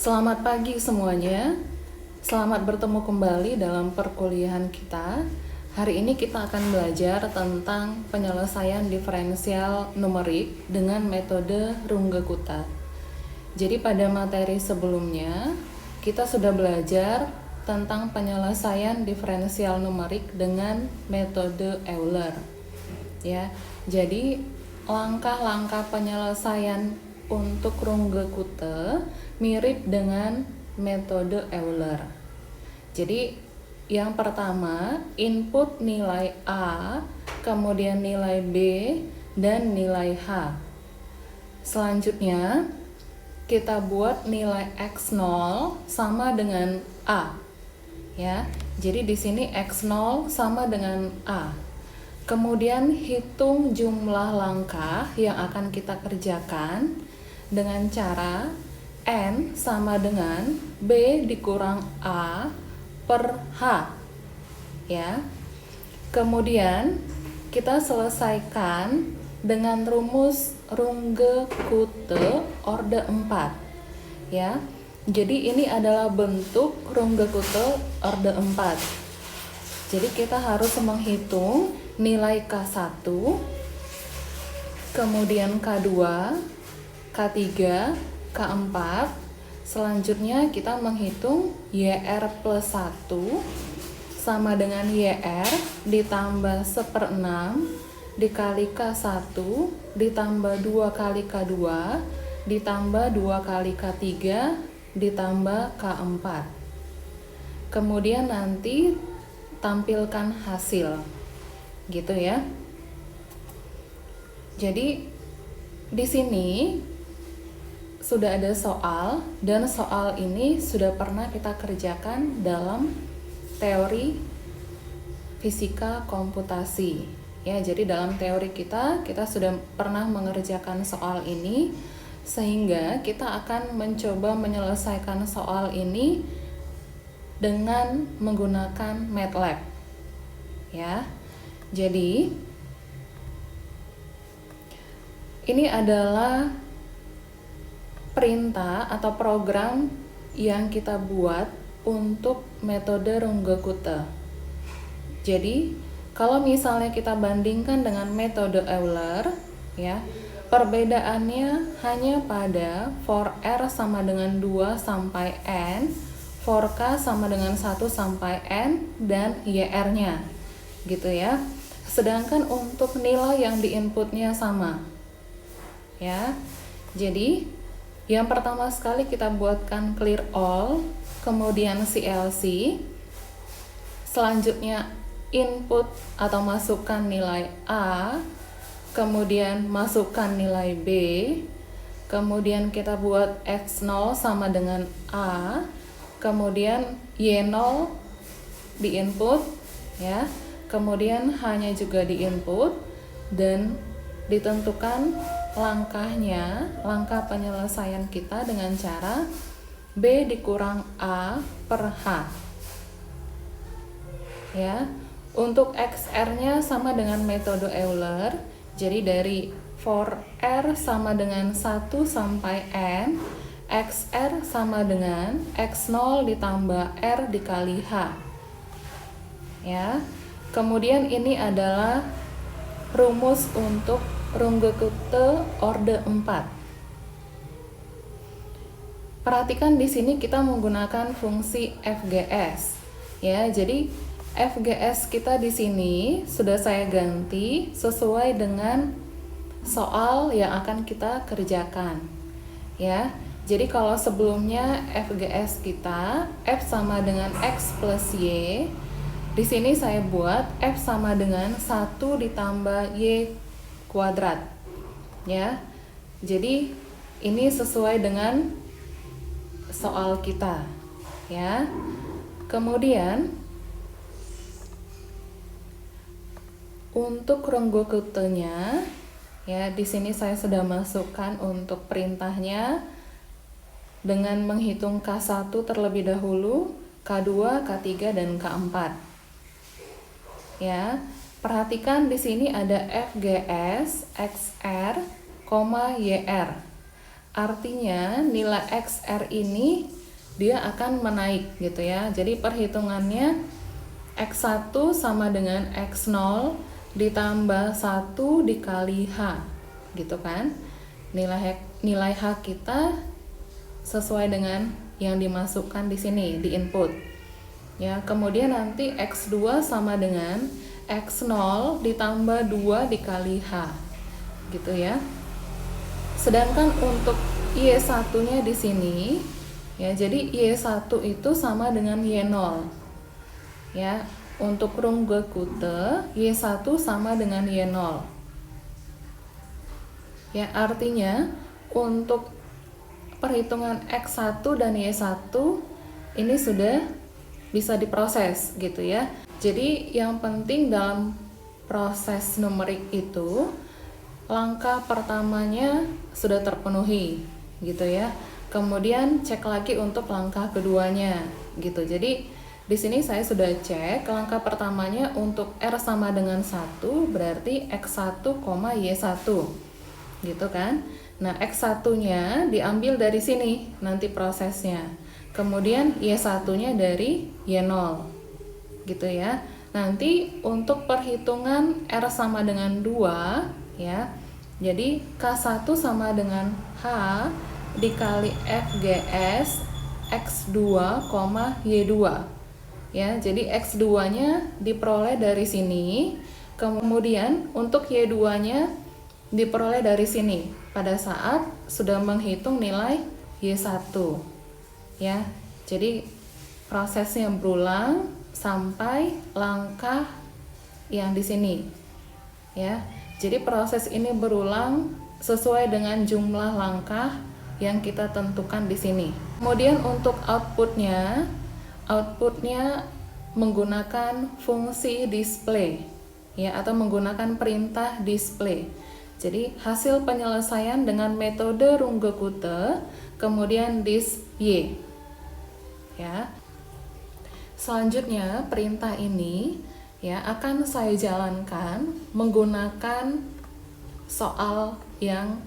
Selamat pagi semuanya. Selamat bertemu kembali dalam perkuliahan kita. Hari ini kita akan belajar tentang penyelesaian diferensial numerik dengan metode Runge-Kutta. Jadi pada materi sebelumnya kita sudah belajar tentang penyelesaian diferensial numerik dengan metode Euler. Ya. Jadi langkah-langkah penyelesaian untuk Runge-Kutta mirip dengan metode Euler. Jadi yang pertama, input nilai A, kemudian nilai B, dan nilai H. Selanjutnya, kita buat nilai X0 sama dengan A. Ya. Jadi di sini X0 sama dengan A. Kemudian hitung jumlah langkah yang akan kita kerjakan dengan cara N sama dengan B dikurang A per H. Ya. Kemudian kita selesaikan dengan rumus Runge-Kutta orde 4. Ya. Jadi ini adalah bentuk Runge-Kutta orde 4. Jadi kita harus menghitung nilai K1, kemudian K2, K3, K4. Selanjutnya kita menghitung YR plus 1 sama dengan YR ditambah 1/6 dikali K1 ditambah 2 kali K2 ditambah 2 kali K3 ditambah K4. Kemudian nanti tampilkan hasil. Gitu ya. Jadi di sini sudah ada soal, dan soal ini sudah pernah kita kerjakan dalam teori fisika komputasi. Ya, jadi dalam teori kita sudah pernah mengerjakan soal ini, sehingga kita akan mencoba menyelesaikan soal ini dengan menggunakan MATLAB. Ya. Jadi ini adalah perintah atau program yang kita buat untuk metode Runge-Kutta. Jadi, kalau misalnya kita bandingkan dengan metode Euler, ya, perbedaannya hanya pada for R sama dengan 2 sampai N, for K sama dengan 1 sampai N, dan YR-nya. Gitu ya. Sedangkan untuk nilai yang diinputnya sama. Ya. Jadi, yang pertama sekali kita buatkan clear all, kemudian CLC. Selanjutnya input atau masukkan nilai A, kemudian masukkan nilai B, kemudian kita buat X0 sama dengan A, kemudian Y0 diinput, ya. Kemudian hanya juga diinput dan ditentukan langkahnya, langkah penyelesaian kita dengan cara B dikurang A per H. Ya. Untuk XR-nya sama dengan metode Euler. Jadi dari for R sama dengan 1 sampai N, XR sama dengan X0 ditambah R dikali H. Ya. Kemudian ini adalah rumus untuk Runge-Kutta orde 4. Perhatikan di sini kita menggunakan fungsi FGS. Ya, jadi FGS kita di sini sudah saya ganti sesuai dengan soal yang akan kita kerjakan. Ya. Jadi kalau sebelumnya FGS kita F sama dengan X plus Y, di sini saya buat F sama dengan 1 ditambah Y kuadrat. Ya. Jadi ini sesuai dengan soal kita. Ya. Kemudian untuk Runge-Kutta-nya, ya, di sini saya sudah masukkan untuk perintahnya dengan menghitung K1 terlebih dahulu, K2, K3 dan K4. Ya. Perhatikan di sini ada FGS, XR, YR. artinya nilai XR ini dia akan menaik gitu ya. Jadi perhitungannya X1 sama dengan X0 ditambah 1 dikali H gitu kan. Nilai H kita sesuai dengan yang dimasukkan di sini di input. Ya, kemudian nanti X2 sama dengan X0 ditambah 2 dikali H gitu ya. Sedangkan untuk Y1-nya di sini ya, jadi Y1 itu sama dengan Y0. Ya, untuk Runge Kute Y1 sama dengan Y0. Ya, artinya untuk perhitungan X1 dan Y1 ini sudah bisa diproses gitu ya. Jadi yang penting dalam proses numerik itu langkah pertamanya sudah terpenuhi gitu ya. Kemudian cek lagi untuk langkah keduanya gitu. Jadi di sini saya sudah cek langkah pertamanya untuk R sama dengan 1 berarti X1, Y1 gitu kan. Nah, X1-nya diambil dari sini nanti prosesnya. Kemudian Y1-nya dari Y0 gitu ya. Nanti untuk perhitungan R sama dengan 2 ya. Jadi K1 sama dengan H dikali FGS X2, Y2. Ya, jadi X2-nya diperoleh dari sini. Kemudian untuk Y2-nya diperoleh dari sini pada saat sudah menghitung nilai Y1. Ya. Jadi prosesnya berulang sampai langkah yang di sini. Ya. Jadi proses ini berulang sesuai dengan jumlah langkah yang kita tentukan di sini. Kemudian untuk outputnya menggunakan fungsi display ya, atau menggunakan perintah display. Jadi hasil penyelesaian dengan metode Runge Kute kemudian dis-y ya. Selanjutnya perintah ini ya akan saya jalankan menggunakan soal yang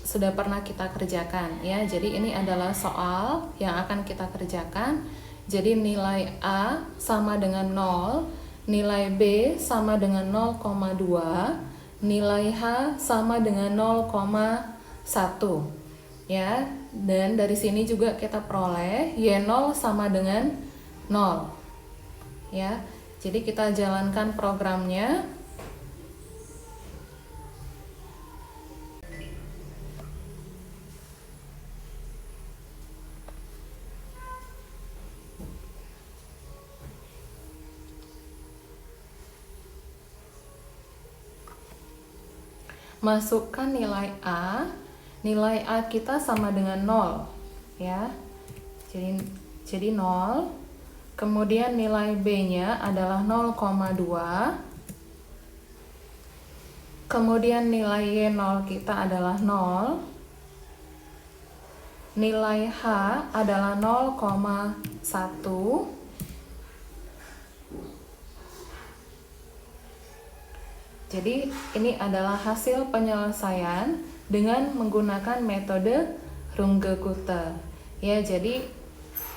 sudah pernah kita kerjakan ya. Jadi ini adalah soal yang akan kita kerjakan. Jadi nilai A sama dengan 0, nilai B sama dengan 0,2, nilai H sama dengan 0,1 ya. Dan dari sini juga kita peroleh Y0 sama dengan 0 ya. Jadi kita jalankan programnya. Masukkan nilai A kita sama dengan 0 ya. Jadi 0. Kemudian nilai B-nya adalah 0,2. Kemudian nilai Y0 kita adalah 0. Nilai H adalah 0,1. Jadi ini adalah hasil penyelesaian dengan menggunakan metode Runge Kute. Ya, jadi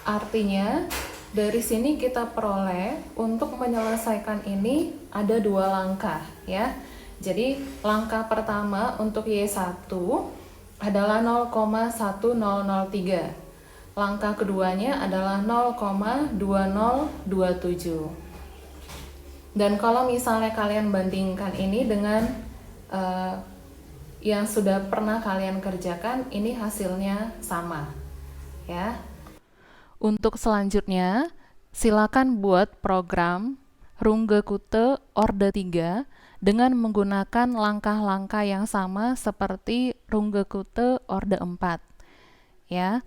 artinya dari sini kita peroleh untuk menyelesaikan ini ada 2 langkah ya. Jadi langkah pertama untuk Y1 adalah 0,1003. Langkah keduanya adalah 0,2027. Dan kalau misalnya kalian bandingkan ini dengan yang sudah pernah kalian kerjakan, ini hasilnya sama ya. Untuk selanjutnya, silakan buat program Runge Kute Orde 3 dengan menggunakan langkah-langkah yang sama seperti Runge Kute Orde 4. Ya.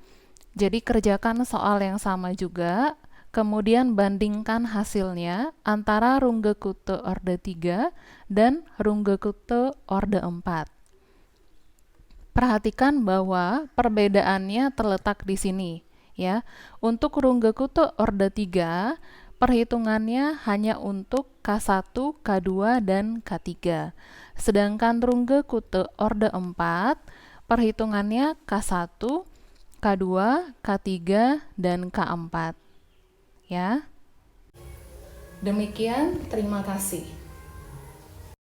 Jadi kerjakan soal yang sama juga, kemudian bandingkan hasilnya antara Runge Kute Orde 3 dan Runge Kute Orde 4. Perhatikan bahwa perbedaannya terletak di sini. Ya, untuk Runge Kute Orde 3, perhitungannya hanya untuk K1, K2, dan K3. Sedangkan Runge Kute Orde 4 perhitungannya K1, K2, K3, dan K4. Ya. Demikian, terima kasih.